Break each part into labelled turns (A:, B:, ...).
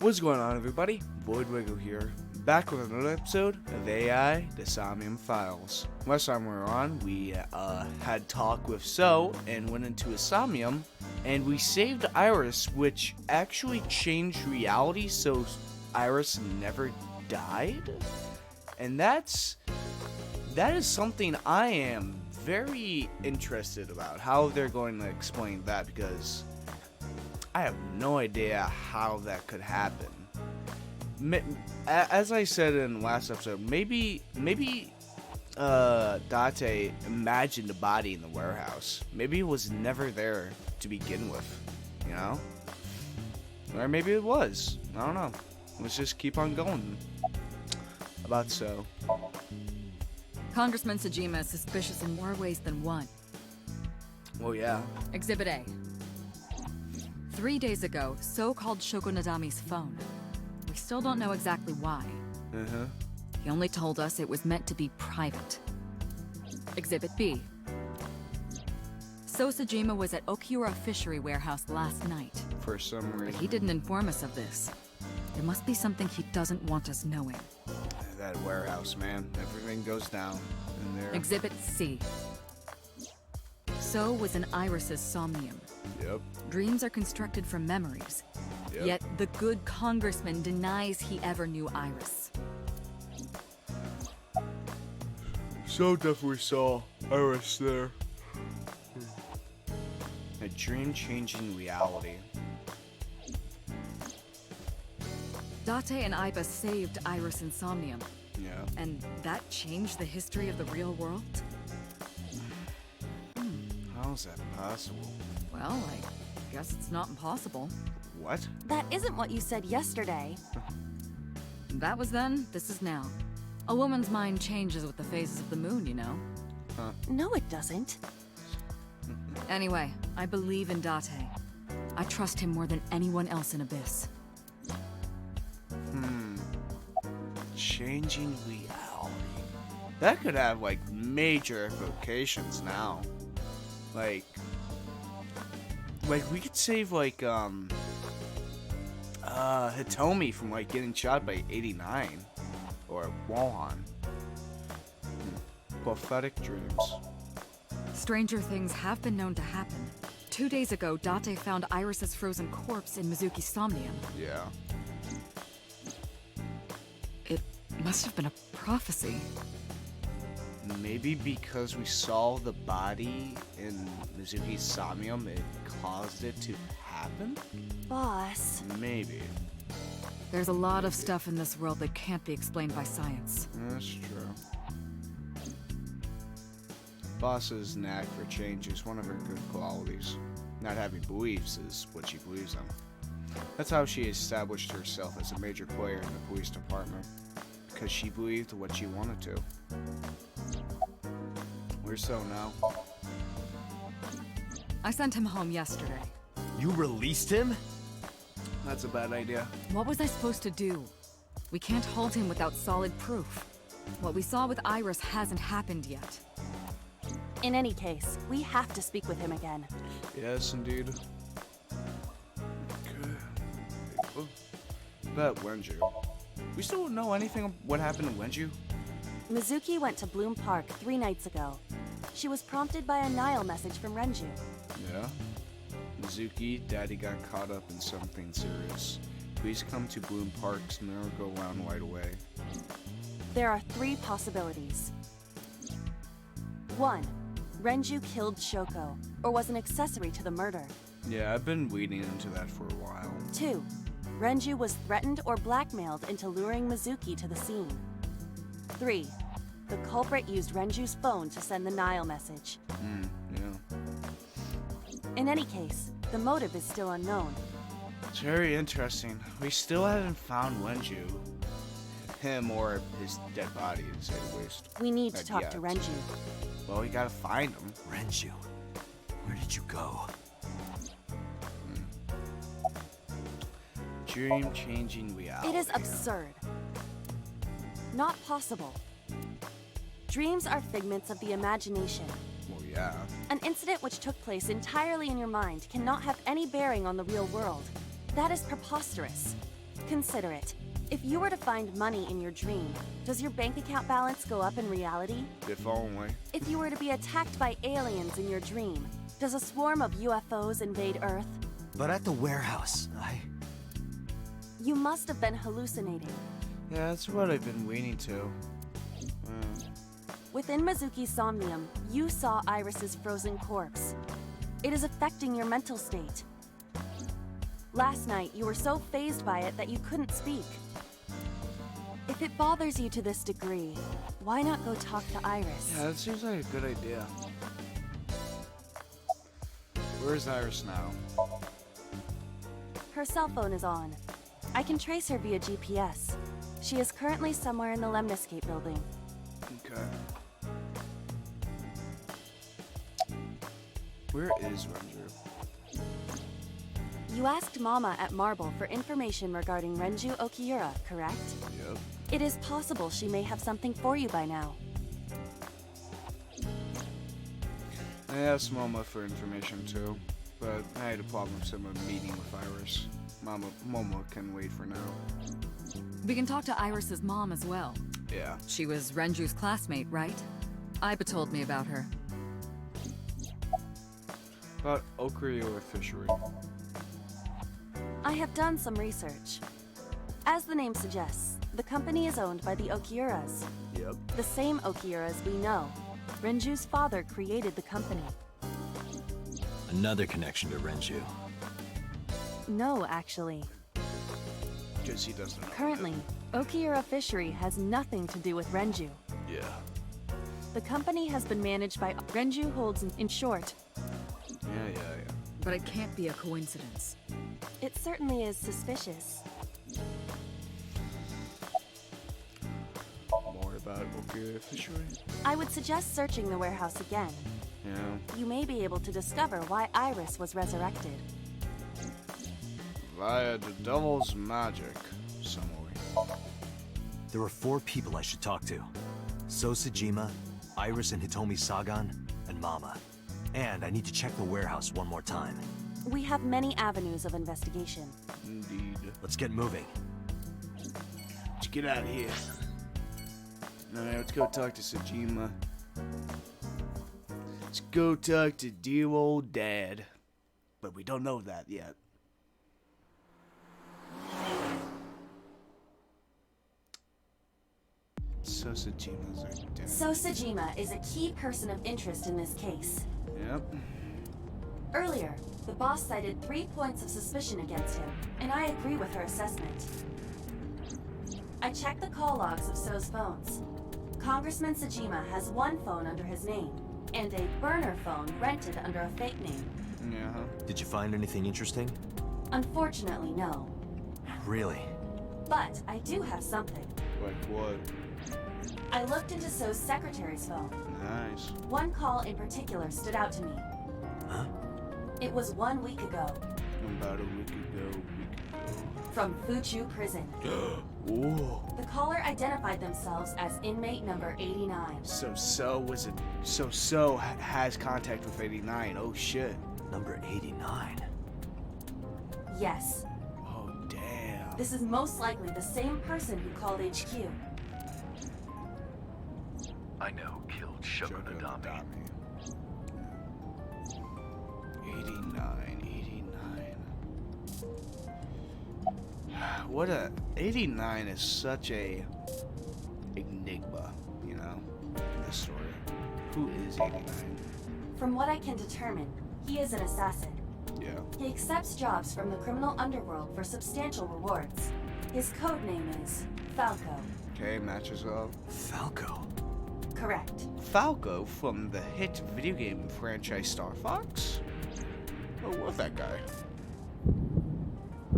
A: What's going on, everybody? Voidlego here, back with another episode of AI, the Somnium Files. Last time we were on, we had talk with So and went into a Somnium, and we saved Iris, which actually changed reality, so Iris never died. And that is something I am very interested about, how they're going to explain that, because I have no idea how that could happen. As I said in the last episode, maybe Date imagined a body in the warehouse. Maybe it was never there to begin with, you know? Or maybe it was. I don't know. Let's just keep on going. About So.
B: Congressman Tsujima is suspicious in more ways than one.
A: Oh yeah.
B: Exhibit A. 3 days ago, So called Shoko Nadami's phone. We still don't know exactly why. He only told us it was meant to be private. Exhibit B. So Tsujima was at Okiura Fishery Warehouse last night.
A: For some
B: But
A: reason.
B: he didn't inform us of this. There must be something he doesn't want us knowing.
A: That warehouse, man. Everything goes down in there.
B: Exhibit C. So was in Iris's Somnium.
A: Yep.
B: Dreams are constructed from memories.
A: Yep.
B: Yet the good congressman denies he ever knew Iris.
A: So definitely saw Iris there. A dream-changing reality.
B: Date and Iba saved Iris in Somnium,
A: Yeah.
B: and that changed the history of the real world?
A: How is that possible?
B: Well, I guess it's not impossible.
A: What?
C: That isn't what you said yesterday.
B: That was then, this is now. A woman's mind changes with the phases of the moon, you know?
C: No, it doesn't.
B: Anyway, I believe in Date. I trust him more than anyone else in Abyss.
A: Changing reality. That could have, like, major implications now. Like, we could save, like, Hitomi from, like, getting shot by 89. Or Walhan. Prophetic dreams.
B: Stranger things have been known to happen. 2 days ago, Date found Iris's frozen corpse in Mizuki's Somnium.
A: Yeah.
B: It must have been a prophecy.
A: Maybe because we saw the body in Mizuki's Somnium, it caused it to happen?
C: Boss.
A: Maybe.
B: There's a lot of stuff in this world that can't be explained by science.
A: That's true. Boss's knack for change is one of her good qualities. Not having beliefs is what she believes in. That's how she established herself as a major player in the police department. Because she believed what she wanted to. Where's So now?
B: I sent him home yesterday.
D: You released him?
A: That's a bad idea.
B: What was I supposed to do? We can't hold him without solid proof. What we saw with Iris hasn't happened yet.
C: In any case, we have to speak with him again.
A: Yes, indeed. Okay. What about Wenju? We still don't know anything of what happened to Wenju?
C: Mizuki went to Bloom Park 3 nights ago. She was prompted by a Nile message from Renju.
A: Yeah. Mizuki, Daddy got caught up in something serious. Please come to Bloom Park's merry-go-round right away.
C: There are 3 possibilities. 1. Renju killed Shoko, or was an accessory to the murder.
A: Yeah, I've been reading into that for a while.
C: 2. Renju was threatened or blackmailed into luring Mizuki to the scene. 3. The culprit used Renju's phone to send the Nile message.
A: Yeah.
C: In any case, the motive is still unknown.
A: It's very interesting. We still haven't found Wenju. Him or his dead body, to say the least.
C: We need to
A: Not
C: talk
A: yet.
C: to Renju.
A: Well, we gotta find him.
D: Wenju, where did you go?
A: Dream-changing reality.
C: It is absurd. Not possible. Dreams are figments of the imagination.
A: Well, yeah.
C: An incident which took place entirely in your mind cannot have any bearing on the real world. That is preposterous. Consider it. If you were to find money in your dream, does your bank account balance go up in reality?
A: If only.
C: If you were to be attacked by aliens in your dream, does a swarm of UFOs invade Earth?
D: But at the warehouse,
C: You must have been hallucinating.
A: Yeah, that's what I've been waiting to.
C: Within Mizuki's Somnium, you saw Iris's frozen corpse. It is affecting your mental state. Last night, you were so fazed by it that you couldn't speak. If it bothers you to this degree, why not go talk to Iris?
A: Yeah, that seems like a good idea. Where's Iris now?
C: Her cell phone is on. I can trace her via GPS. She is currently somewhere in the Lemniscape building.
A: Okay. Where is Wenju?
C: You asked Mama at Marble for information regarding Renju Okiura, correct?
A: Yep.
C: It is possible she may have something for you by now.
A: I asked Mama for information too, but I had a problem with someone meeting with Iris. Momo can wait for now.
B: We can talk to Iris's mom as well.
A: Yeah.
B: She was Renju's classmate, right? Iba told me about her.
A: About Okiura Fishery.
C: I have done some research. As the name suggests, the company is owned by the Okiuras.
A: Yep.
C: The same Okiuras we know. Renju's father created the company.
D: another connection to Wenju.
C: No, actually.
A: Because he doesn't know.
C: Currently, Okiura Fishery has nothing to do with Renju.
A: Yeah.
C: The company has been managed by Renju holds in short.
A: Yeah.
B: But it can't be a coincidence.
C: It certainly is suspicious.
A: More about Okiura Fishery?
C: I would suggest searching the warehouse again.
A: Yeah.
C: You may be able to discover why Iris was resurrected.
A: Via the devil's magic, somewhere.
D: There are 4 people I should talk to. Tsujima, Iris and Hitomi Sagan, and Mama. And I need to check the warehouse one more time.
C: We have many avenues of investigation.
A: Indeed.
D: Let's get moving.
A: Let's get out of here. Alright, let's go talk to Tsujima. Let's go talk to dear old dad. But we don't know that yet. So Tsujima's our dad.
C: Tsujima is a key person of interest in this case.
A: Yep.
C: Earlier, the boss cited 3 points of suspicion against him, and I agree with her assessment. I checked the call logs of So's phones. Congressman Tsujima has 1 phone under his name, and a burner phone rented under a fake name.
A: Yeah.
D: Did you find anything interesting?
C: Unfortunately, no.
D: Really?
C: But I do have something.
A: Like what?
C: I looked into So's secretary's phone.
A: Nice.
C: 1 call in particular stood out to me.
D: Huh?
C: It was 1 week ago,
A: About a week ago.
C: from Fuchu Prison.
A: Ooh.
C: The caller identified themselves as inmate number 89.
A: So has contact with 89. Oh shit.
D: Number 89.
C: Yes,
A: Oh damn.
C: this is most likely the same person who called HQ.
E: I know, killed Shogunadami.
A: 89. What a 89 is such a enigma, you know, in this story. Who is 89?
C: From what I can determine, he is an assassin.
A: Yeah.
C: He accepts jobs from the criminal underworld for substantial rewards. His code name is Falco.
A: Okay, matches up.
D: Falco.
C: Correct.
A: Falco from the hit video game franchise Star Fox? Oh, what that guy?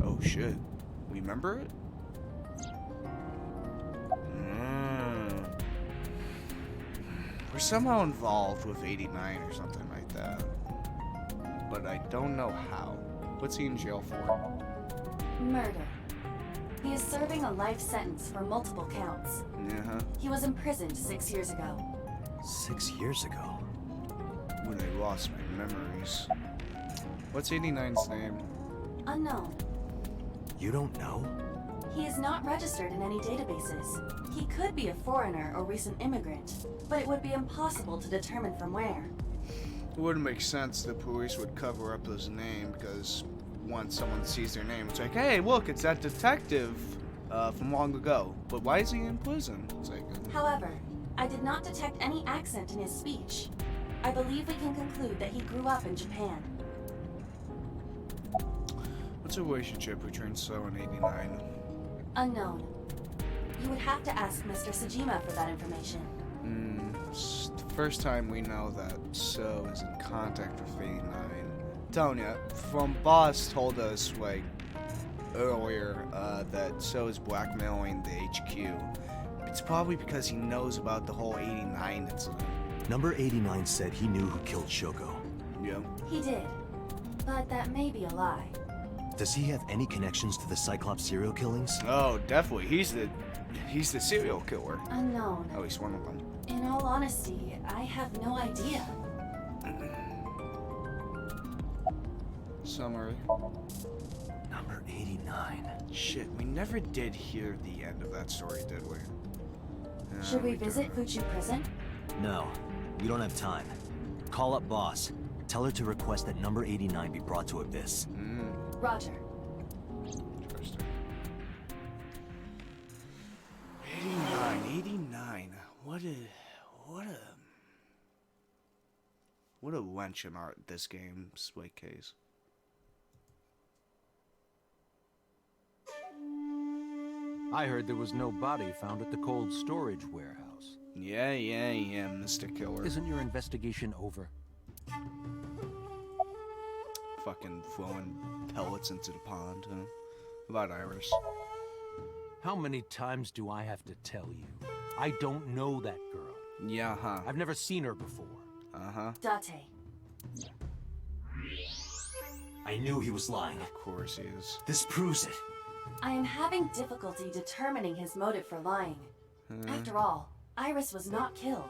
A: Oh shit. Remember it? We're somehow involved with 89 or something like that. But I don't know how. What's he in jail for?
C: Murder. He is serving a life sentence for multiple counts.
A: Yeah,
C: He was imprisoned 6 years ago.
D: 6 years ago.
A: when I lost my memories. What's 89's name?
C: Unknown.
D: You don't know?
C: He is not registered in any databases. He could be a foreigner or recent immigrant, but it would be impossible to determine from where.
A: It wouldn't make sense the police would cover up his name because once someone sees their name, it's like, hey, look, it's that detective from long ago. But why is he in prison? It's like,
C: However, I did not detect any accent in his speech. I believe we can conclude that he grew up in Japan.
A: what's the relationship between So and 89?
C: Unknown. You would have to ask Mr. Tsujima for that information.
A: It's the first time we know that So is in contact with 89. Telling ya, from Boss told us, like, earlier, that So is blackmailing the HQ. It's probably because he knows about the whole 89 incident.
D: Number 89 said he knew who killed Shoko.
A: Yeah.
C: He did. But that may be a lie.
D: Does he have any connections to the Cyclops serial killings?
A: Oh, definitely. He's the serial killer.
C: Unknown.
A: At least one of them.
C: In all honesty, I have no idea.
A: Summary.
D: Number 89.
A: Shit, we never did hear the end of that story, did we?
C: Should we visit Fuchu Prison?
D: No, we don't have time. Call up Boss. Tell her to request that number 89 be brought to Abyss.
C: Roger.
A: Interesting. 89. What a wench in this game's like case.
F: I heard there was no body found at the cold storage warehouse.
A: Yeah, Mr. Killer.
F: Isn't your investigation over?
A: Fucking throwing pellets into the pond, huh? About Iris.
F: How many times do I have to tell you? I don't know that girl.
A: Yeah, huh?
F: I've never seen her before.
A: Uh-huh.
C: Date.
D: I knew he was lying.
A: Of course he is.
D: This proves it.
C: I am having difficulty determining his motive for lying. After all, Iris was not killed.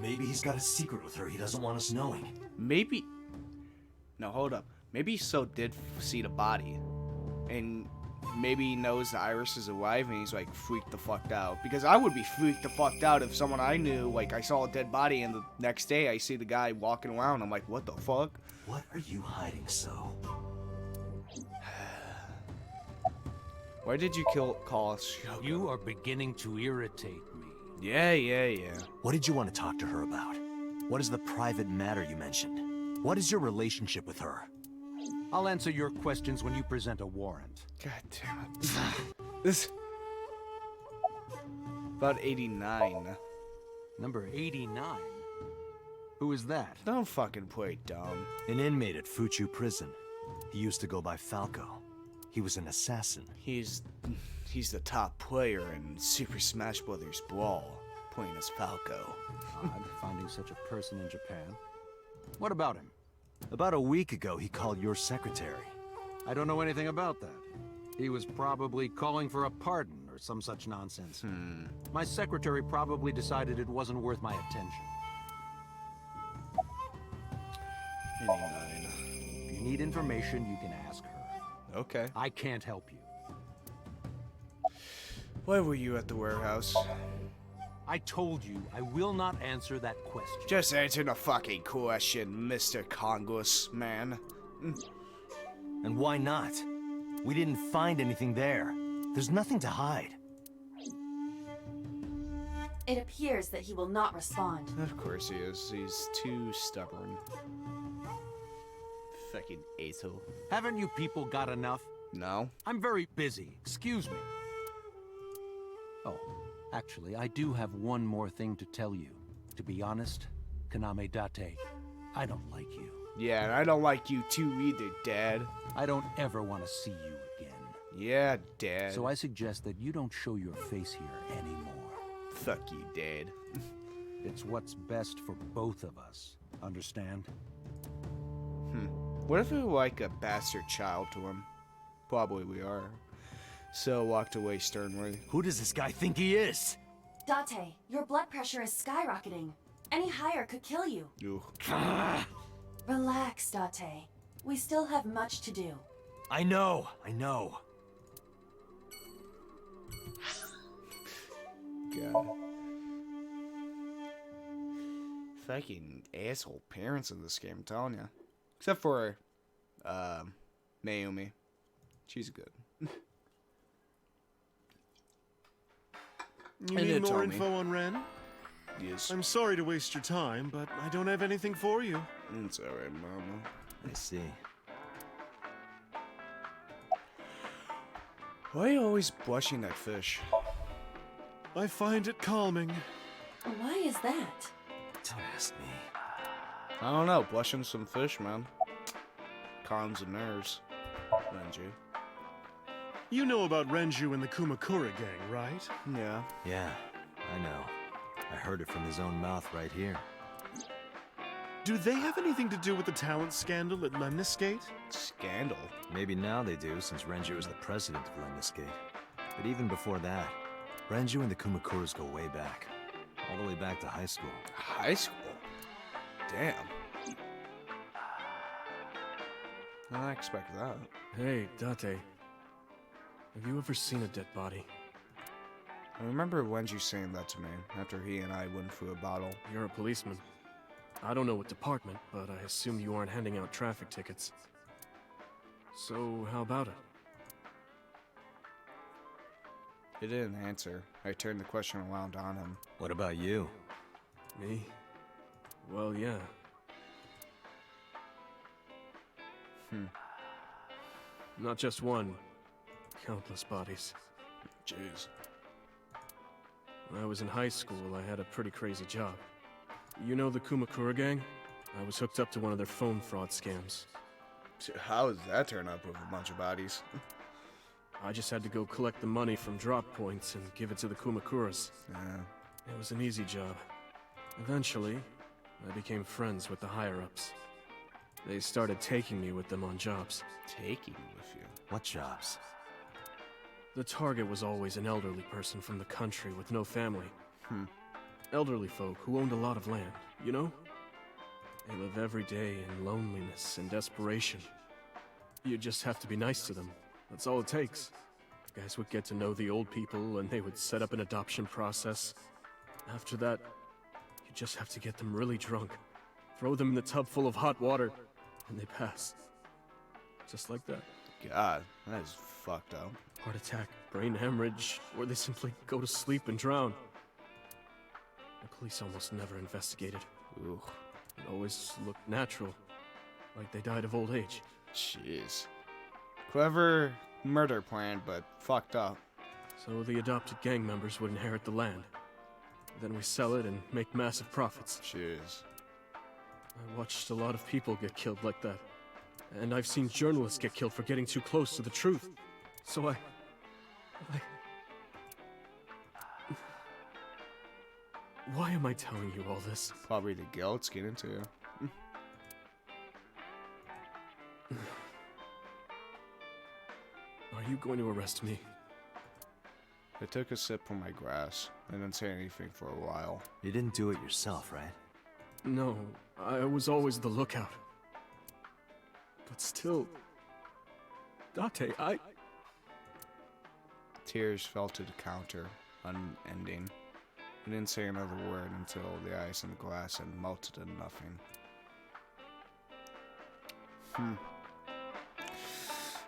D: Maybe he's got a secret with her he doesn't want us knowing.
A: Maybe... No, hold up. Maybe So did see the body. And maybe he knows that Iris is alive and he's like freaked the fuck out. Because I would be freaked the fuck out if someone I knew, like I saw a dead body and the next day I see the guy walking around. I'm like, what the fuck?
D: What are you hiding, So?
A: Why did you call us Shoko?
F: You are beginning to irritate me.
A: Yeah.
D: What did you want to talk to her about? What is the private matter you mentioned? What is your relationship with her?
F: I'll answer your questions when you present a warrant.
A: God damn it. This... About 89.
F: Number 89? Who is that?
A: Don't fucking play dumb.
D: An inmate at Fuchu Prison. He used to go by Falco. He was an assassin.
A: He's the top player in Super Smash Bros. Brawl, playing as Falco.
F: Odd finding such a person in Japan. What about him?
D: About a week ago, he called your secretary.
F: I don't know anything about that. He was probably calling for a pardon or some such nonsense. My secretary probably decided it wasn't worth my attention.
A: 89.
F: If you need information, you can ask her.
A: Okay.
F: I can't help you.
A: Why were you at the warehouse?
F: I told you I will not answer that question.
A: Just answer the fucking question, Mr. Congress man.
D: And why not? We didn't find anything there. There's nothing to hide.
C: It appears that he will not respond.
A: Of course he is. He's too stubborn. Fucking asshole.
F: Haven't you people got enough?
A: No?
F: I'm very busy. Excuse me. Oh, actually, I do have one more thing to tell you. To be honest, Kaname Date, I don't like you.
A: Yeah, and I don't like you too either, Dad.
F: I don't ever want to see you again.
A: Yeah, Dad.
F: So I suggest that you don't show your face here anymore.
A: Fuck you, Dad.
F: It's what's best for both of us. Understand?
A: What if we were like a bastard child to him? Probably we are. So walked away sternly.
D: Who does this guy think he is?
C: Date, your blood pressure is skyrocketing. Any higher could kill you.
A: Ugh.
C: Relax, Date. We still have much to do.
D: I know.
A: Fucking asshole parents in this game, I'm telling you. Except for, Naomi. She's good.
G: You
A: And
G: need more
A: Hitomi.
G: info on Ren?
A: Yes.
G: I'm sorry to waste your time, but I don't have anything for you.
A: It's alright, mama.
D: I see.
A: Why are you always blushing that fish?
G: I find it calming.
C: Why is that?
D: Don't ask me.
A: I don't know, blushing some fish, man. Calms the nerves. Wenju.
G: You know about Renju and the Kumakura gang, right?
A: Yeah.
D: Yeah, I know. I heard it from his own mouth right here.
G: Do they have anything to do with the talent scandal at Lemniscate?
A: Scandal.
D: Maybe now they do, since Renju is the president of Lemniscate. But even before that, Renju and the Kumakuras go way back. All the way back to high school.
A: High school? Damn. I didn't expect that.
H: Hey, Date. Have you ever seen a dead body?
A: I remember Wenju saying that to me after he and I went through a battle.
H: You're a policeman. I don't know what department, but I assume you aren't handing out traffic tickets. So, how about it?
A: He didn't answer. I turned the question around on him.
D: What about you?
H: Me? Well, yeah. Not just one. Countless bodies.
A: Jeez.
H: When I was in high school, I had a pretty crazy job. You know the Kumakura gang? I was hooked up to one of their phone fraud scams.
A: How does that turn up with a bunch of bodies?
H: I just had to go collect the money from drop points and give it to the Kumakuras.
A: Yeah.
H: It was an easy job. Eventually, I became friends with the higher-ups. They started taking me with them on jobs.
A: Taking with you.
D: What jobs?
H: The target was always an elderly person from the country with no family. Elderly folk who owned a lot of land, you know? They live every day in loneliness and desperation. You just have to be nice to them. That's all it takes. Guys would get to know the old people and they would set up an adoption process. After that, you just have to get them really drunk. Throw them in the tub full of hot water, and they pass. Just like that.
A: God, that is fucked up.
H: Heart attack, brain hemorrhage, or they simply go to sleep and drown. The police almost never investigated.
A: Ooh.
H: It always looked natural, like they died of old age.
A: Jeez. Clever murder plan, but fucked up.
H: So the adopted gang members would inherit the land. Then we sell it and make massive profits.
A: Jeez.
H: I watched a lot of people get killed like that. And I've seen journalists get killed for getting too close to the truth. So I... Why am I telling you all this?
A: Probably the guilt's getting to you.
H: Are you going to arrest me?
A: I took a sip from my grass. I didn't say anything for a while.
D: You didn't do it yourself, right?
H: No, I was always the lookout. But still... Date,
A: Tears fell to the counter, unending. I didn't say another word until the ice in the glass had melted into nothing.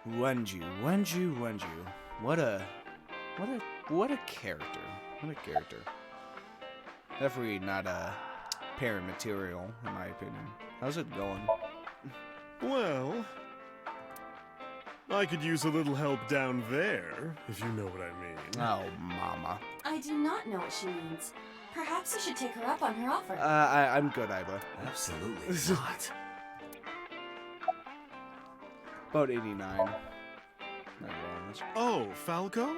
A: Wenju. What a character. What a character. Definitely not a parent material, in my opinion. How's it going?
G: Well, I could use a little help down there, if you know what I mean.
A: Oh, mama.
C: I do not know what she means. Perhaps you should take her up on her offer.
A: I'm good, Iba.
D: Absolutely not.
A: About 89.
G: Oh, Falco?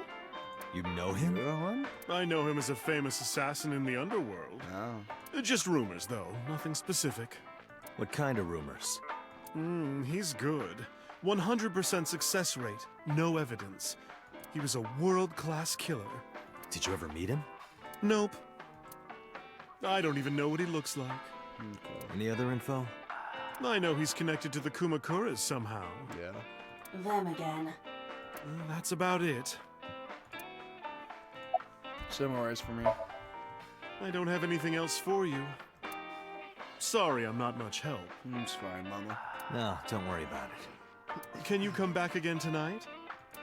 D: You know him?
G: I know him as a famous assassin in the underworld.
A: Oh.
G: Just rumors, though. Nothing specific.
D: What kind of rumors?
G: He's good. 100% success rate. No evidence. He was a world-class killer.
D: Did you ever meet him?
G: Nope. I don't even know what he looks like.
A: Okay.
D: Any other info?
G: I know he's connected to the Kumakuras somehow.
A: Yeah.
C: Them again.
G: That's about it.
A: Summarize for me.
G: I don't have anything else for you. Sorry, I'm not much help.
A: It's fine, Mama.
D: No, don't worry about it.
G: Can you come back again tonight?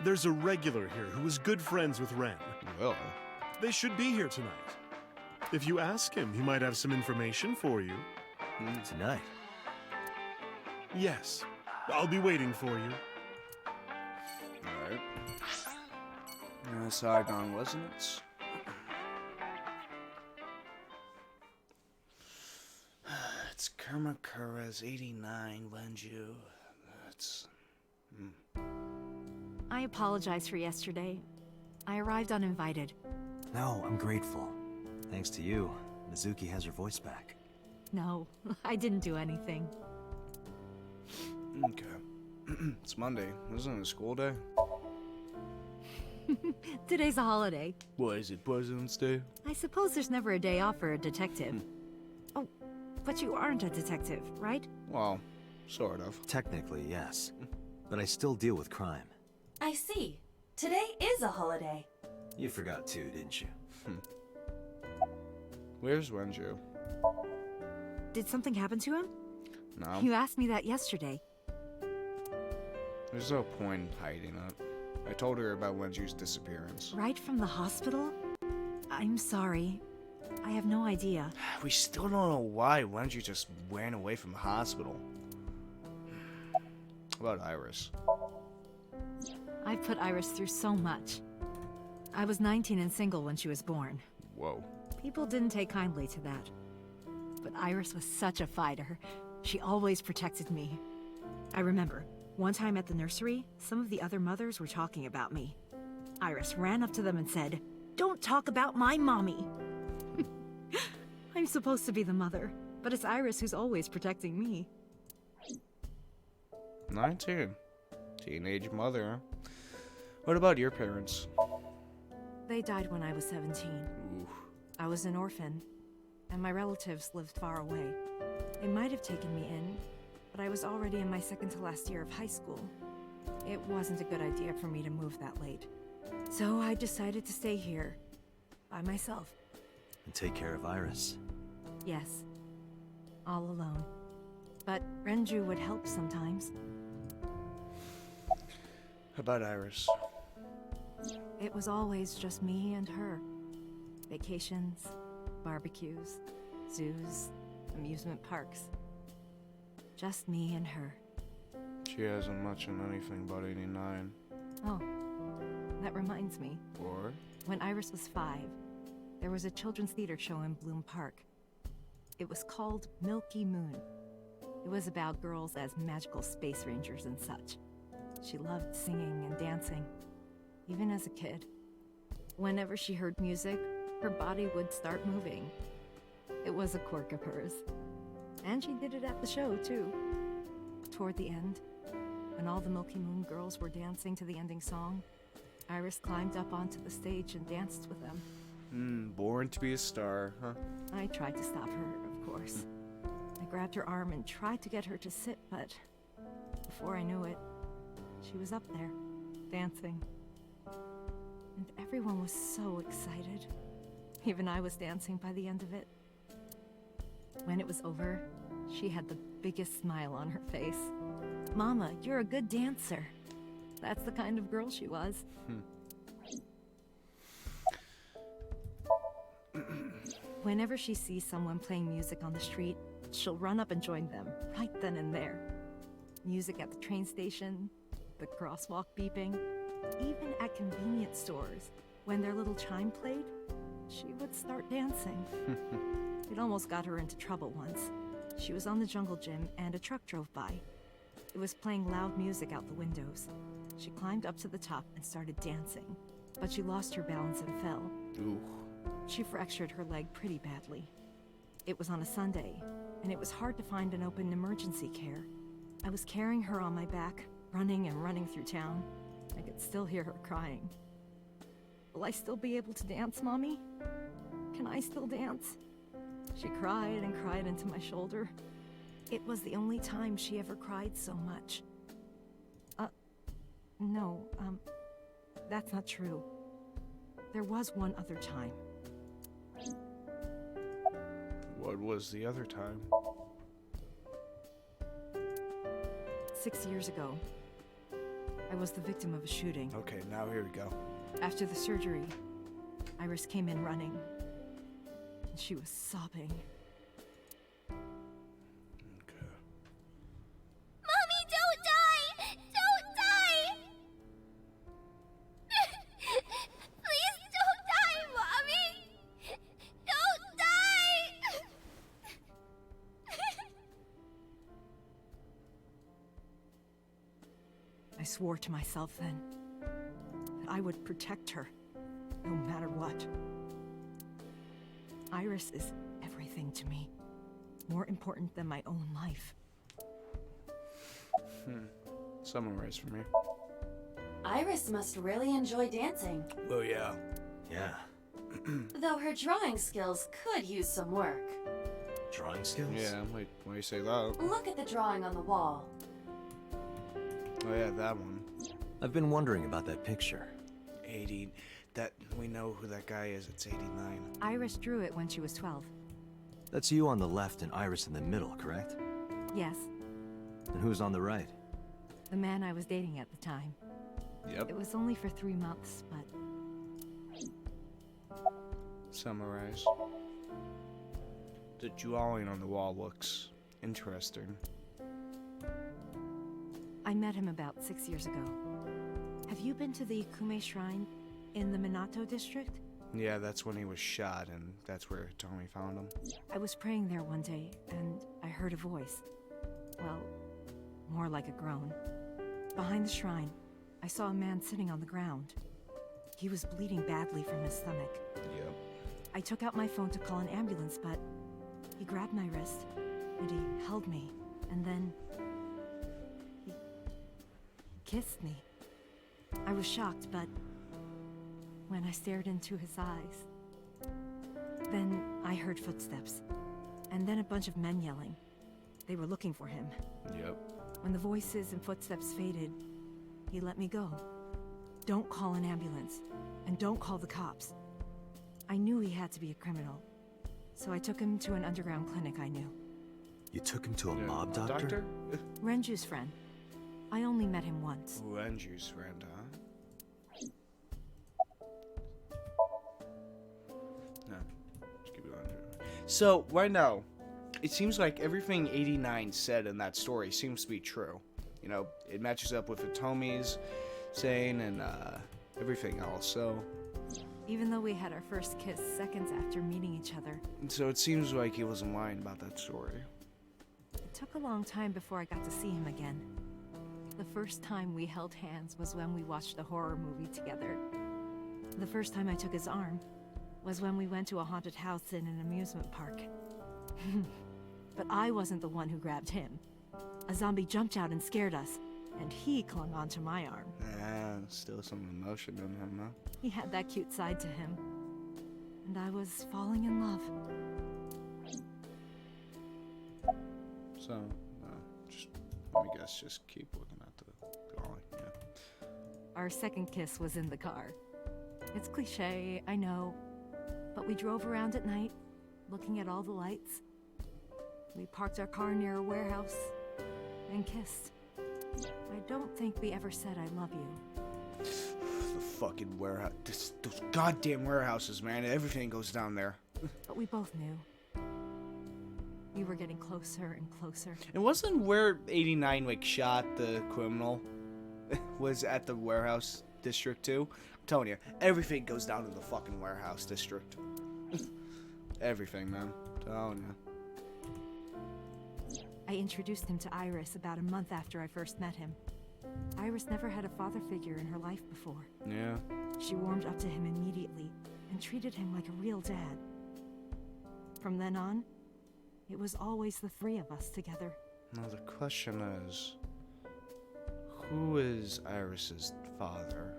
G: There's a regular here who is good friends with Ren.
A: Well,
G: They should be here tonight. If you ask him, he might have some information for you.
D: Tonight.
G: Yes, I'll be waiting for you.
A: alright. Saigon, wasn't it? It's Kamakura's 89, Wenju. That's...
I: I apologize for yesterday. I arrived uninvited.
D: No, I'm grateful. Thanks to you, Mizuki has her voice back.
I: No, I didn't do anything.
A: Okay. It's Monday. Isn't it a school day?
I: Today's a holiday.
A: What is it, President's Day?
I: I suppose there's never a day off for a detective. Oh, but you aren't a detective, right?
A: Well, sort of.
D: Technically, yes. But I still deal with crime.
C: I see. Today is a holiday.
D: You forgot too, didn't you?
A: Where's Wenju?
I: Did something happen to him?
A: No.
I: You asked me that yesterday.
A: There's no point in hiding it. I told her about Wenju's disappearance.
I: Right from the hospital? I'm sorry. I have no idea.
A: We still don't know why Wenju just ran away from the hospital. How about Iris?
I: I've put Iris through so much. I was 19 and single when she was born.
A: Whoa.
I: People didn't take kindly to that. But Iris was such a fighter. She always protected me. I remember, one time at the nursery, some of the other mothers were talking about me. Iris ran up to them and said, "Don't talk about my mommy!" I'm supposed to be the mother, but it's Iris who's always protecting me.
A: 19. Teenage mother. What about your parents?
I: They died when I was 17.
A: Ooh.
I: I was an orphan, and my relatives lived far away. They might have taken me in, but I was already in my second to last year of high school. It wasn't a good idea for me to move that late. So I decided to stay here, by myself.
D: And take care of Iris.
I: Yes, all alone. But Wenju would help sometimes.
A: How about Iris?
I: It was always just me and her. Vacations, barbecues, zoos, amusement parks. Just me and her.
A: She hasn't mentioned anything about 89.
I: Oh, that reminds me.
A: Or?
I: When Iris was 5, there was a children's theater show in Bloom Park. It was called Milky Moon. It was about girls as magical space rangers and such. She loved singing and dancing, even as a kid. Whenever she heard music, her body would start moving. It was a quirk of hers. And she did it at the show, too. Toward the end, when all the Milky Moon girls were dancing to the ending song, Iris climbed up onto the stage and danced with them.
A: Born to be a star, huh?
I: I tried to stop her, of course. I grabbed her arm and tried to get her to sit, but before I knew it, she was up there, dancing. And everyone was so excited. Even I was dancing by the end of it. When it was over, she had the biggest smile on her face. "Mama, you're a good dancer." That's the kind of girl she was. Whenever she sees someone playing music on the street, she'll run up and join them, right then and there. Music at the train station, the crosswalk beeping, even at convenience stores. When their little chime played, she would start dancing. It almost got her into trouble once. She was on the jungle gym and a truck drove by. It was playing loud music out the windows. She climbed up to the top and started dancing, but she lost her balance and fell.
A: Ooh.
I: She fractured her leg pretty badly. It was on a Sunday, and it was hard to find an open emergency care. I was carrying her on my back, running and running through town. I could still hear her crying. "Will I still be able to dance, Mommy? Can I still dance?" She cried and cried into my shoulder. It was the only time she ever cried so much. No, that's not true. There was one other time.
A: What was the other time?
I: 6 years ago, I was the victim of a shooting.
A: Okay, now here we go.
I: After the surgery, Iris came in running. And she was sobbing.
A: Okay.
J: Mommy, don't die! Don't die! Please don't die, Mommy! Don't die!
I: I swore to myself then that I would protect her, no matter what. Iris is everything to me, more important than my own life.
A: Summarize for me.
C: Iris must really enjoy dancing,
A: Oh yeah.
D: Yeah.
C: though her drawing skills could use some work.
D: Drawing skills?
A: Yeah, why do you say that?
C: Look at the drawing on the wall.
A: Oh yeah, that one.
D: I've been wondering about that picture.
A: 80. That we know who that guy is. It's 89.
I: Iris drew it when she was 12.
D: That's you on the left and Iris in the middle, correct?
I: Yes,
D: And who's on the right?
I: the man I was dating at the time.
A: Yep.
I: It was only for 3 months, but
A: Summarize. The drawing on the wall looks interesting.
I: I met him about 6 years ago. Have you been to the Kume Shrine in the Minato district?
A: Yeah, that's when he was shot, and that's where Tommy found him.
I: I was praying there one day, and I heard a voice. Well, more like a groan. Behind the shrine, I saw a man sitting on the ground. He was bleeding badly from his stomach.
A: Yep.
I: I took out my phone to call an ambulance, but he grabbed my wrist, and he held me, and then he kissed me. I was shocked, but when I stared into his eyes, then I heard footsteps, and then a bunch of men yelling. They were looking for him.
A: Yep.
I: When the voices and footsteps faded, he let me go. Don't call an ambulance, and don't call the cops. I knew he had to be a criminal, so I took him to an underground clinic I knew.
D: You took him to a
A: Yeah,
D: mob doctor?
I: Renju's friend. I only met him once.
A: Wenju's friend, huh? No. Just keep it on. So, right now, it seems like everything 89 said in that story seems to be true. You know, it matches up with Hitomi's saying and everything else, so...
I: Even though we had our first kiss seconds after meeting each other,
A: So it seems like he wasn't lying about that story.
I: it took a long time before I got to see him again. The first time we held hands was when we watched a horror movie together. The first time I took his arm was when we went to a haunted house in an amusement park. But I wasn't the one who grabbed him. A zombie jumped out and scared us, and he clung onto my arm.
A: Ah, still some emotion in him, huh?
I: He had that cute side to him, and I was falling in love.
A: So, just, let me guess, just keep looking at the drawing, yeah.
I: Our second kiss was in the car. It's cliche, I know, but we drove around at night, looking at all the lights. We parked our car near a warehouse and kissed. I don't think we ever said I love you.
A: The fucking warehouse, those goddamn warehouses, man, everything goes down there.
I: But we both knew. We were getting closer and closer.
A: And wasn't where 89 like shot the criminal was at the warehouse district too? I'm telling you, everything goes down to the fucking warehouse district. Everything, man. I'm telling you.
I: I introduced him to Iris about a month after I first met him. Iris never had a father figure in her life before.
A: Yeah.
I: She warmed up to him immediately and treated him like a real dad. From then on, it was always the three of us together.
A: Now the question is, who is Iris's father?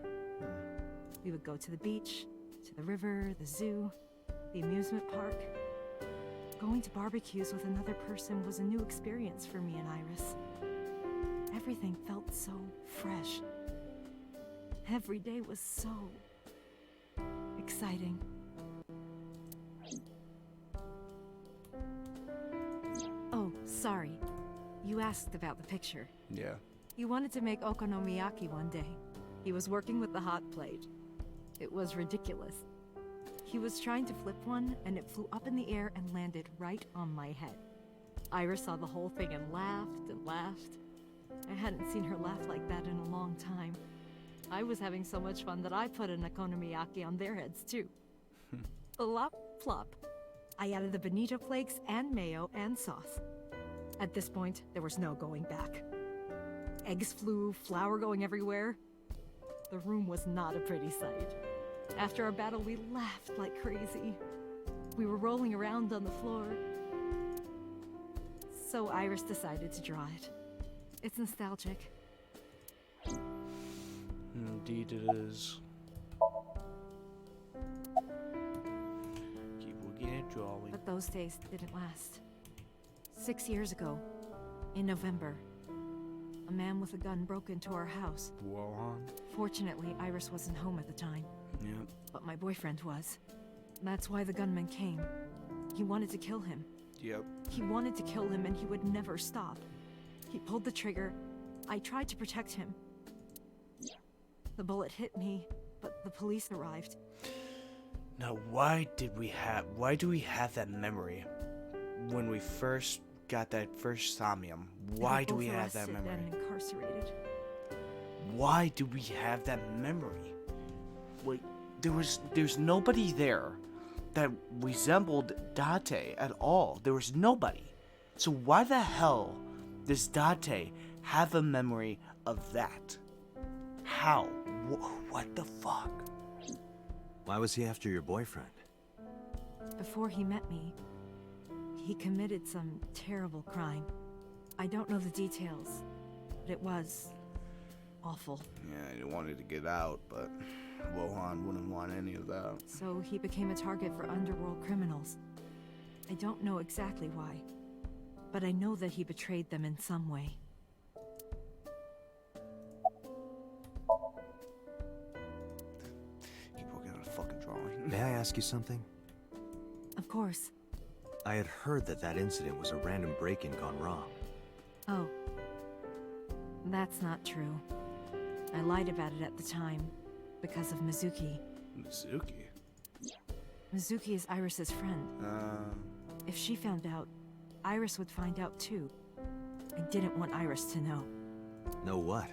I: We would go to the beach, to the river, the zoo, the amusement park. Going to barbecues with another person was a new experience for me and Iris. Everything felt so fresh. Every day was so exciting. Sorry. You asked about the picture.
A: Yeah.
I: He wanted to make okonomiyaki one day. He was working with the hot plate. It was ridiculous. He was trying to flip one, and it flew up in the air and landed right on my head. Iris saw the whole thing and laughed and laughed. I hadn't seen her laugh like that in a long time. I was having so much fun that I put an okonomiyaki on their heads too. Plop, plop. I added the bonito flakes and mayo and sauce. At this point, there was no going back. Eggs flew, flour going everywhere. The room was not a pretty sight. After our battle, we laughed like crazy. We were rolling around on the floor. So Iris decided to draw it. It's nostalgic.
A: Indeed it is. Keep looking at drawing.
I: But those days didn't last. 6 years ago, in November, a man with a gun broke into our house.
A: Wohan?
I: Fortunately, Iris wasn't home at the time.
A: Yep.
I: But my boyfriend was. That's why the gunman came. He wanted to kill him.
A: Yep.
I: He wanted to kill him and he would never stop. He pulled the trigger. I tried to protect him. The bullet hit me, but the police arrived.
A: Now, why do we have that memory when we first got that first Somnium? Why do we have that memory?
I: And incarcerated.
A: Why do we have that memory? Wait, there's nobody there that resembled Date at all. There was nobody. So why the hell does Date have a memory of that? How? What the fuck?
D: Why was he after your boyfriend?
I: Before he met me, he committed some terrible crime. I don't know the details, but it was awful.
A: Yeah, he wanted to get out, but Wohan wouldn't want any of that.
I: So he became a target for underworld criminals. I don't know exactly why, but I know that he betrayed them in some way.
A: Keep working on a fucking drawing.
D: May I ask you something?
I: Of course.
D: I had heard that incident was a random break-in gone wrong.
I: Oh. That's not true. I lied about it at the time, because of Mizuki.
A: Mizuki?
I: Mizuki is Iris's friend. If she found out, Iris would find out too. I didn't want Iris to know.
D: Know what?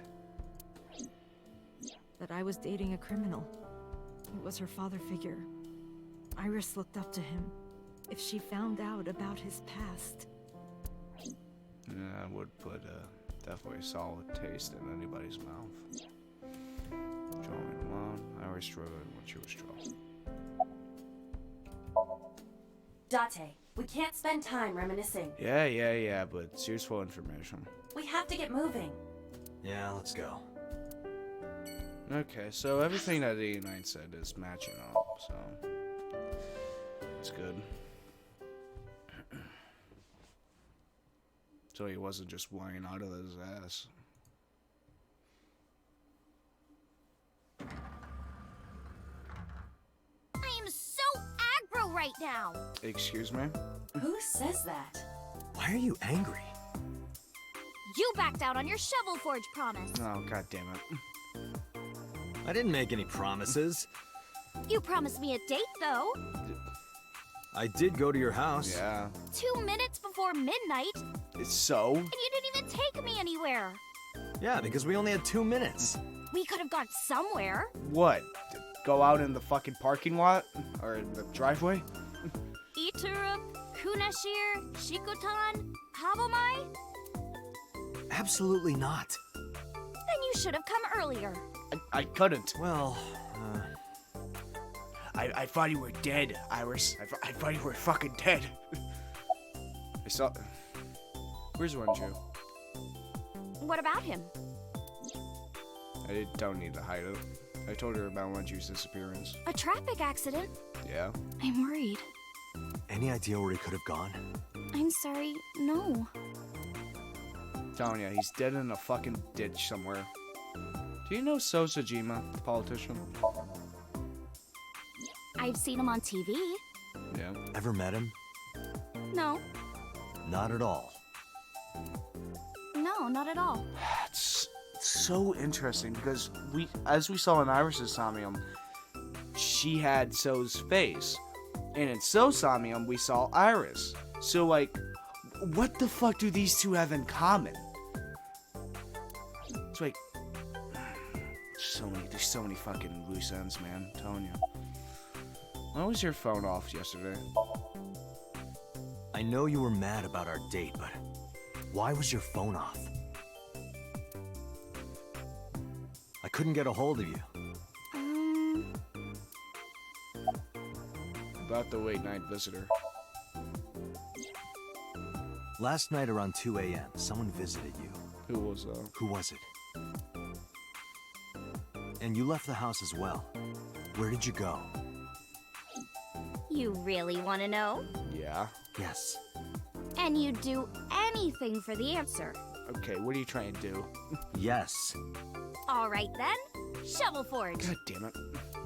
I: That I was dating a criminal. He was her father figure. Iris looked up to him. If she found out about his past...
A: Yeah, I would put definitely a solid taste in anybody's mouth. Drawing alone, Iris struggled when she was drawing.
C: Date, we can't spend time reminiscing.
A: Yeah, but it's useful information.
C: We have to get moving.
D: Yeah, let's go.
A: Okay, so everything that 89 said is matching up, so it's good. So he wasn't just lying out of his ass.
J: I am so aggro right now.
A: Excuse me?
C: Who says that?
D: Why are you angry?
J: You backed out on your Shovel Forge promise.
A: Oh, god damn it.
D: I didn't make any promises.
J: You promised me a date, though.
D: I did go to your house.
A: Yeah.
J: 2 minutes before midnight.
A: So?
J: And you didn't even take me anywhere.
D: Yeah, because we only had 2 minutes.
J: We could have gone somewhere.
A: What? Go out in the fucking parking lot? Or in the driveway?
J: Iturup, Kunashir, Shikotan, Habomai?
D: Absolutely not.
J: Then you should have come earlier.
A: I couldn't.
D: Well,
A: I thought you were dead, Iris. I thought you were fucking dead. I saw... Where's Wenju?
J: What about him?
A: I don't need to hide it. I told her about Wenju's disappearance.
J: A traffic accident?
A: Yeah?
J: I'm worried.
D: any idea where he could have gone?
J: I'm sorry, no.
A: Telling you, he's dead in a fucking ditch somewhere. Do you know Tsujima, the politician?
J: I've seen him on TV.
A: Yeah.
D: Ever met him?
J: No.
D: Not at all.
J: No, not at all.
A: It's so interesting because as we saw in Iris's Somnium, she had So's face. And in So's Somnium, we saw Iris. So, like, what the fuck do these two have in common? It's like, there's so many fucking loose ends, man. I'm telling you. Why was your phone off yesterday?
D: I know you were mad about our date, but why was your phone off? I couldn't get a hold of you.
A: About the late night visitor.
D: Last night around 2 a.m., someone visited you.
A: Who was that?
D: Who was it? And you left the house as well. Where did you go?
J: You really want to know?
A: Yeah.
D: Yes.
J: And you'd do anything for the answer.
A: Okay, what are you trying to do?
D: Yes.
J: All right then. Shovel Forge.
A: God damn it.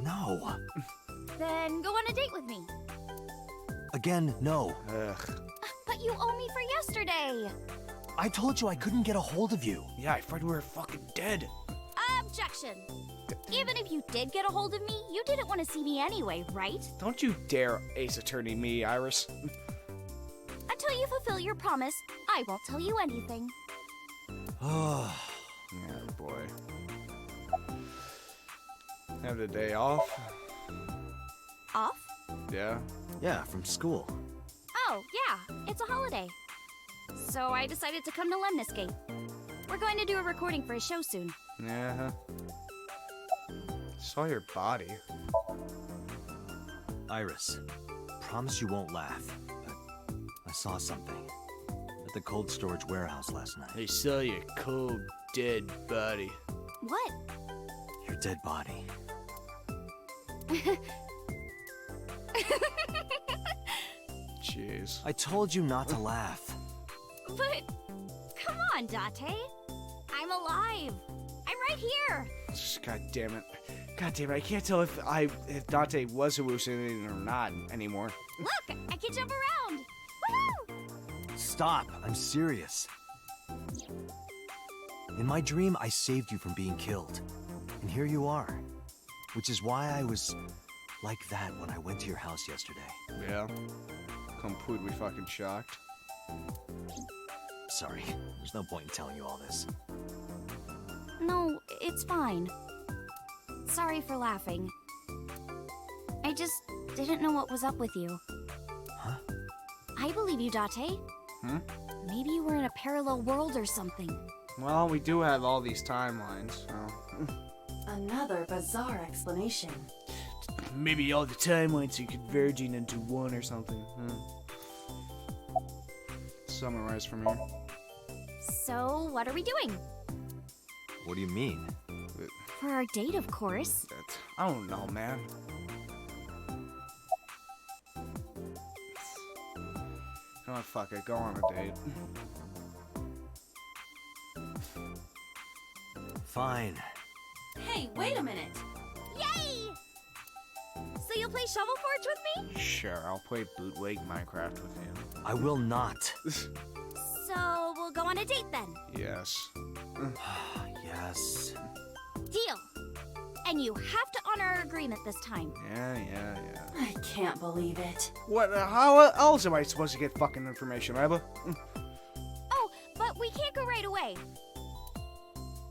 D: No.
J: Then go on a date with me.
D: Again, no.
A: Ugh.
J: But you owe me for yesterday.
D: I told you I couldn't get a hold of you.
A: Yeah, I thought we were fucking dead.
J: Objection. Even if you did get a hold of me, you didn't want to see me anyway, right?
A: Don't you dare Ace Attorney me, Iris.
J: Until you fulfill your promise, I won't tell you anything.
D: Oh.
A: Yeah, boy. Have the day off?
J: Off?
A: Yeah.
D: Yeah, from school.
J: Oh, yeah, it's a holiday. So I decided to come to Lemniscate. We're going to do a recording for a show soon.
A: Yeah. Saw your body.
D: Iris, promise you won't laugh, but I saw something at the cold storage warehouse last night.
A: I saw your cold, dead body.
J: What?
D: Your dead body.
A: Jeez.
D: I told you not to laugh.
J: But, come on, Date. I'm alive. I'm right here.
A: God damn it. God damn it, I can't tell if Dante was hallucinating or not anymore.
J: Look, I can jump around. Woohoo!
D: Stop, I'm serious. In my dream, I saved you from being killed. And here you are. Which is why I was like that when I went to your house yesterday.
A: Yeah. Completely fucking shocked.
D: Sorry, there's no point in telling you all this.
J: No, it's fine. Sorry for laughing. I just didn't know what was up with you.
D: Huh?
J: I believe you, Date. Maybe you were in a parallel world or something.
A: Well, we do have all these timelines, so...
C: Another bizarre explanation.
A: Maybe all the timelines are converging into one or something. Summarize from here.
J: So, what are we doing?
D: What do you mean?
J: For our date, of course.
A: I don't know, man. Come on, fuck it. Go on a date.
D: Fine.
C: Hey, wait a minute.
J: Yay! So you'll play Shovel Forge with me?
A: Sure, I'll play bootleg Minecraft with you.
D: I will not.
J: So we'll go on a date then.
A: Yes.
D: Yes.
J: Deal. And you have to honor our agreement this time.
A: Yeah.
C: I can't believe it.
A: What? How else am I supposed to get fucking information, Reba?
J: Oh, but we can't go right away.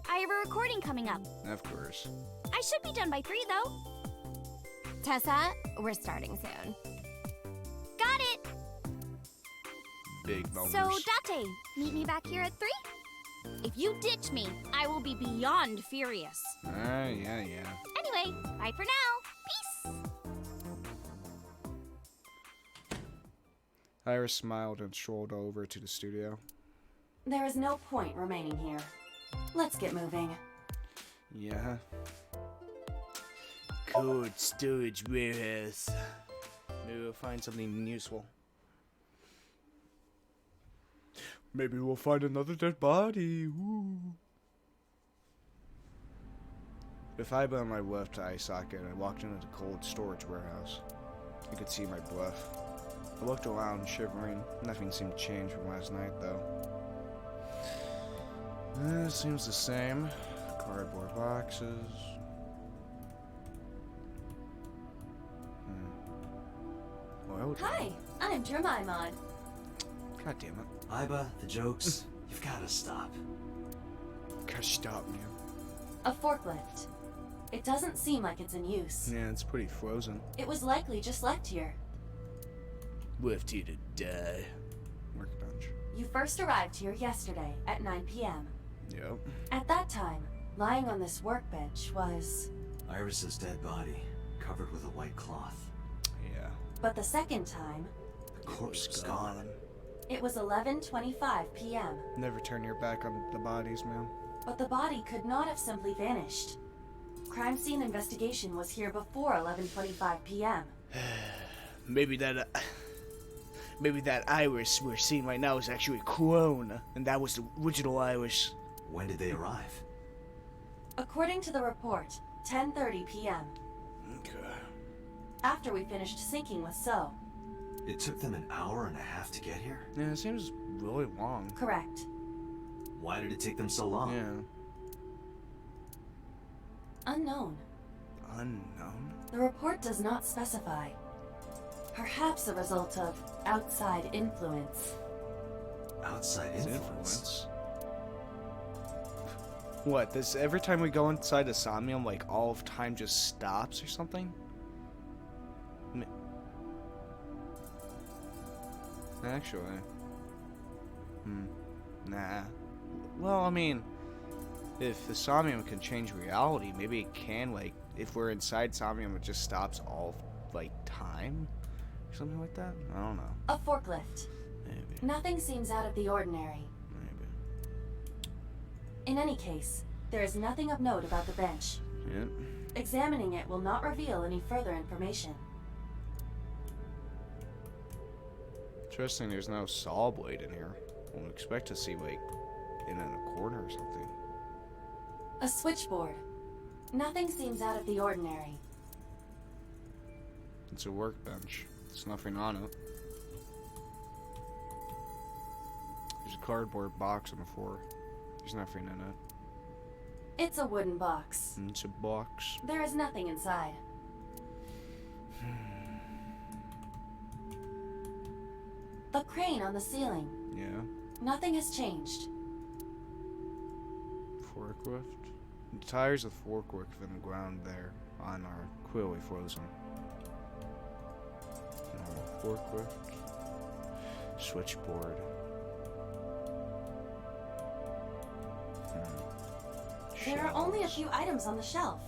J: I have a recording coming up.
A: Of course.
J: I should be done by 3, though.
K: Tessa, we're starting soon.
J: Got it.
A: Big bumpers.
J: So, Date, meet me back here at 3? If you ditch me, I will be beyond furious.
A: Yeah.
J: Anyway, bye for now. Peace.
A: Iris smiled and strolled over to the studio.
C: There is no point remaining here. Let's get moving.
A: Yeah. Cold storage warehouse. Maybe we'll find something useful. Maybe we'll find another dead body. Woo. If I put my left eye socket, I walked into the cold storage warehouse. I could see my breath. I looked around, shivering. Nothing seemed to change from last night, though. Seems the same. Cardboard boxes. Well,
C: Hi, I'm Jemima.
A: God damn it.
D: Iba, the jokes, you've gotta stop.
A: Gotta stop, man.
C: A forklift. It doesn't seem like it's in use.
A: Yeah, it's pretty frozen.
C: It was likely just left here.
A: Left you to die. Workbench.
C: You first arrived here yesterday at 9 p.m.
A: Yep.
C: At that time, lying on this workbench was...
D: Iris's dead body, covered with a white cloth.
A: Yeah.
C: But the second time,
D: The corpse is gone.
C: it was 11:25 p.m.
A: Never turn your back on the bodies, man.
C: But the body could not have simply vanished. Crime scene investigation was here before 11:25 p.m.
A: Maybe that iris we're seeing right now is actually a clone, and that was the original iris.
D: When did they arrive?
C: According to the report, 10:30 p.m.
A: Okay.
C: After we finished syncing with So.
D: It took them an hour and a half to get here?
A: Yeah, it seems really long.
C: Correct.
D: Why did it take them so long?
A: Yeah.
C: Unknown.
A: Unknown?
C: The report does not specify. Perhaps a result of outside influence.
D: Outside influence?
A: What, this every time we go inside the Somnium, like all of time just stops or something? Actually. Nah. Well, I mean, if the Somnium can change reality, maybe it can, like, if we're inside Somnium, it just stops all, like, time? Or something like that? I don't know.
C: A forklift.
A: Maybe.
C: Nothing seems out of the ordinary.
A: Maybe.
C: In any case, there is nothing of note about the bench.
A: Yep.
C: Examining it will not reveal any further information.
A: Interesting, there's no saw blade in here. I would expect to see, like, it in a corner or something.
C: A switchboard. Nothing seems out of the ordinary.
A: It's a workbench. There's nothing on it. There's a cardboard box on the floor. There's nothing in it.
C: It's a wooden box.
A: It's a box.
C: There is nothing inside. The crane on the ceiling.
A: Yeah.
C: Nothing has changed.
A: Forklift. The tires of the forklift in the ground there on are clearly frozen. Normal forklift. Switchboard.
C: There are only a few items on the shelf.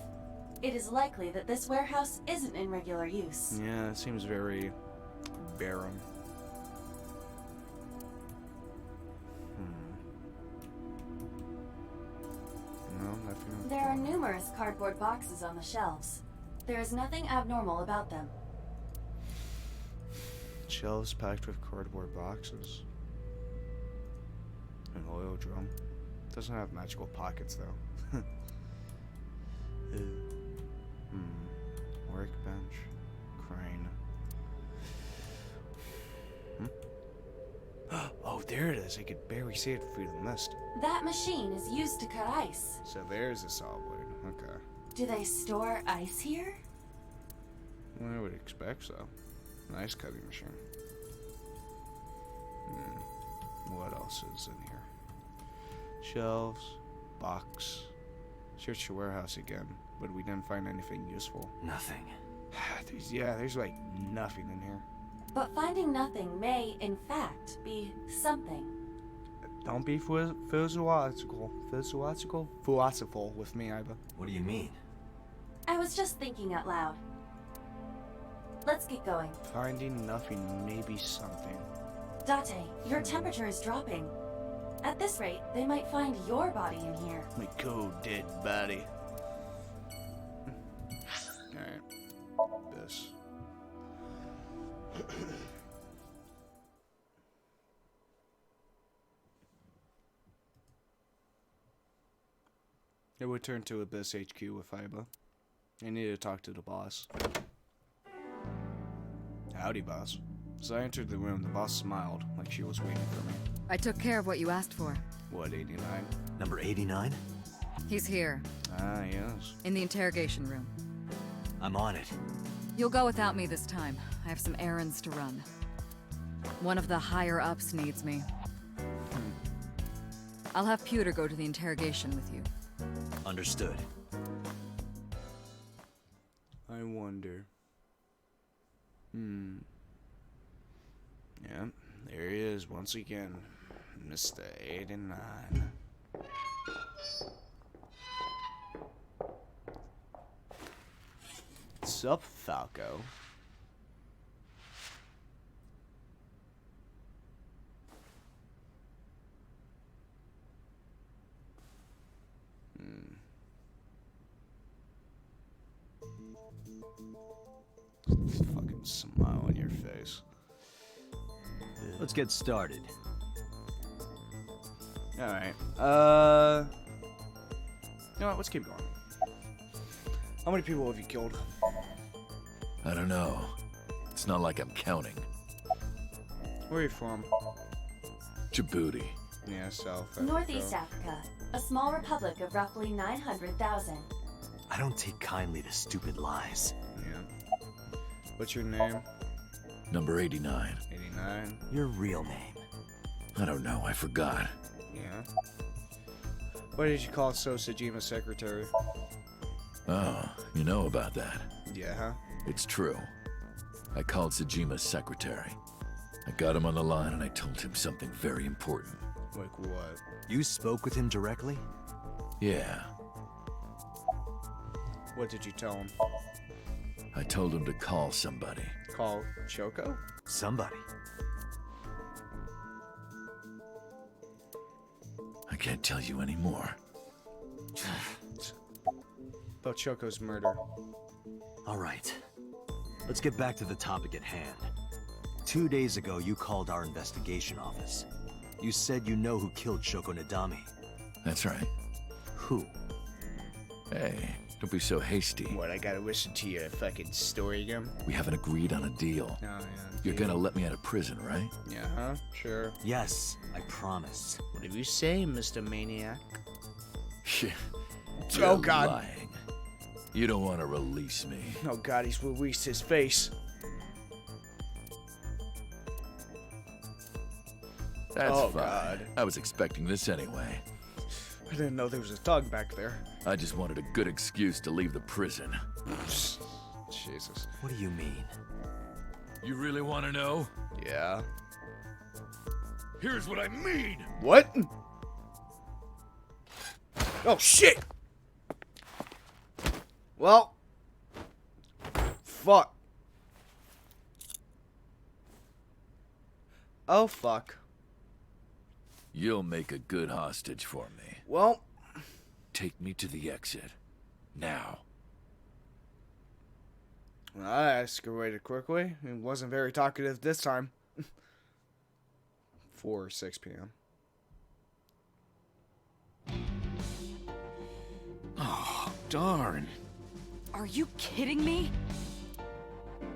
C: It is likely that this warehouse isn't in regular use.
A: Yeah, it seems very barren. No, nothing.
C: There are numerous cardboard boxes on the shelves. There is nothing abnormal about them.
A: Shelves packed with cardboard boxes. An oil drum. Doesn't have magical pockets though. Workbench. Crane. Oh, there it is. I could barely see it through the mist.
C: That machine is used to cut ice.
A: So there's a saw blade. Okay.
C: Do they store ice here?
A: Well, I would expect so. Nice cutting machine. What else is in here? Shelves. Box. Search the warehouse again, but we didn't find anything useful.
D: Nothing.
A: There's like nothing in here.
C: But finding nothing may, in fact, be something.
A: Don't be philosophical with me, Iba.
D: What do you mean?
C: I was just thinking out loud. Let's get going.
A: Finding nothing may be something.
C: Date, your temperature is dropping. At this rate, they might find your body in here.
A: My cold dead body. Alright. This. I returned to Abyss HQ with Iba. I needed to talk to the boss. Howdy, boss. As I entered the room, the boss smiled, like she was waiting for me.
B: I took care of what you asked for.
A: What, 89?
D: Number 89?
B: He's here,
A: Ah, yes.
B: in the interrogation room.
D: I'm on it.
B: You'll go without me this time. I have some errands to run. One of the higher-ups needs me. I'll have Pewter go to the interrogation with you.
D: Understood.
A: I wonder. Yeah, there he is once again. Mr. 89. Sup, Falco? Fucking smile on your face.
D: Let's get started.
A: Alright. You know what? Let's keep going. How many people have you killed?
E: I don't know. It's not like I'm counting.
A: Where are you from?
E: Djibouti.
A: Yeah, South Africa.
C: Northeast Africa, a small republic of roughly 900,000.
D: I don't take kindly to stupid lies.
A: Yeah. What's your name?
E: Number 89.
A: 89.
D: Your real name?
E: I don't know, I forgot.
A: Yeah. What did you call Tsujima's secretary?
E: Oh, you know about that.
A: Yeah, huh?
E: It's true. I called Tsujima's secretary. I got him on the line and I told him something very important.
A: Like what?
D: You spoke with him directly?
E: Yeah.
A: What did you tell him?
E: I told him to call somebody.
A: Call Choco?
D: Somebody.
E: I can't tell you anymore.
A: About Choco's murder.
D: All right. Let's get back to the topic at hand. 2 days ago, you called our investigation office. You said you know who killed Shoko Nadami.
E: That's right.
D: Who?
E: Hey, don't be so hasty.
A: What, I gotta listen to your fucking story again?
E: We haven't agreed on a deal.
A: Oh, yeah.
E: You're gonna let me out of prison, right?
A: Yeah, huh? Sure.
D: Yes, I promise.
A: What do you say, Mr. Maniac?
E: You're
A: Oh, God.
E: lying. You don't want to release me.
A: Oh, God, he's released his face.
E: That's
A: Oh,
E: fine.
A: God.
E: I was expecting this anyway.
A: I didn't know there was a thug back there.
E: I just wanted a good excuse to leave the prison.
A: Jesus.
D: What do you mean?
E: You really want to know?
A: Yeah.
E: Here's what I mean!
A: What? Oh, shit! Well. Fuck. Oh, fuck.
E: You'll make a good hostage for me.
A: Well.
E: Take me to the exit. Now.
A: I escalated quickly. It wasn't very talkative this time. 4 or 6 p.m.
E: Oh, darn.
B: Are you kidding me?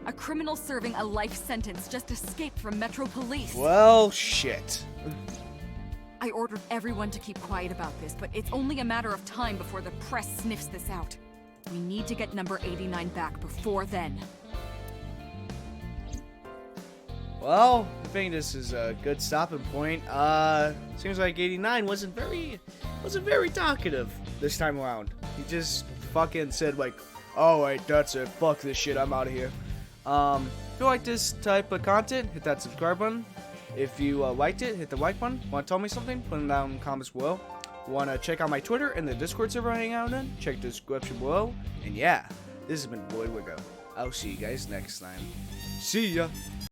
B: A criminal serving a life sentence just escaped from Metro Police.
A: Well, shit.
B: I ordered everyone to keep quiet about this, but it's only a matter of time before the press sniffs this out. We need to get number 89 back before then.
A: Well, I think this is a good stopping point. Seems like 89 wasn't very talkative this time around. He just fucking said like, "Oh wait, that's it. Fuck this shit. I'm out of here." If you like this type of content, hit that subscribe button. If you liked it, hit the like button. Want to tell me something? Put it down in the comments below. Want to check out my Twitter and the Discord server I hang out in? Check the description below. And yeah, this has been Voidlego. I'll see you guys next time. See ya!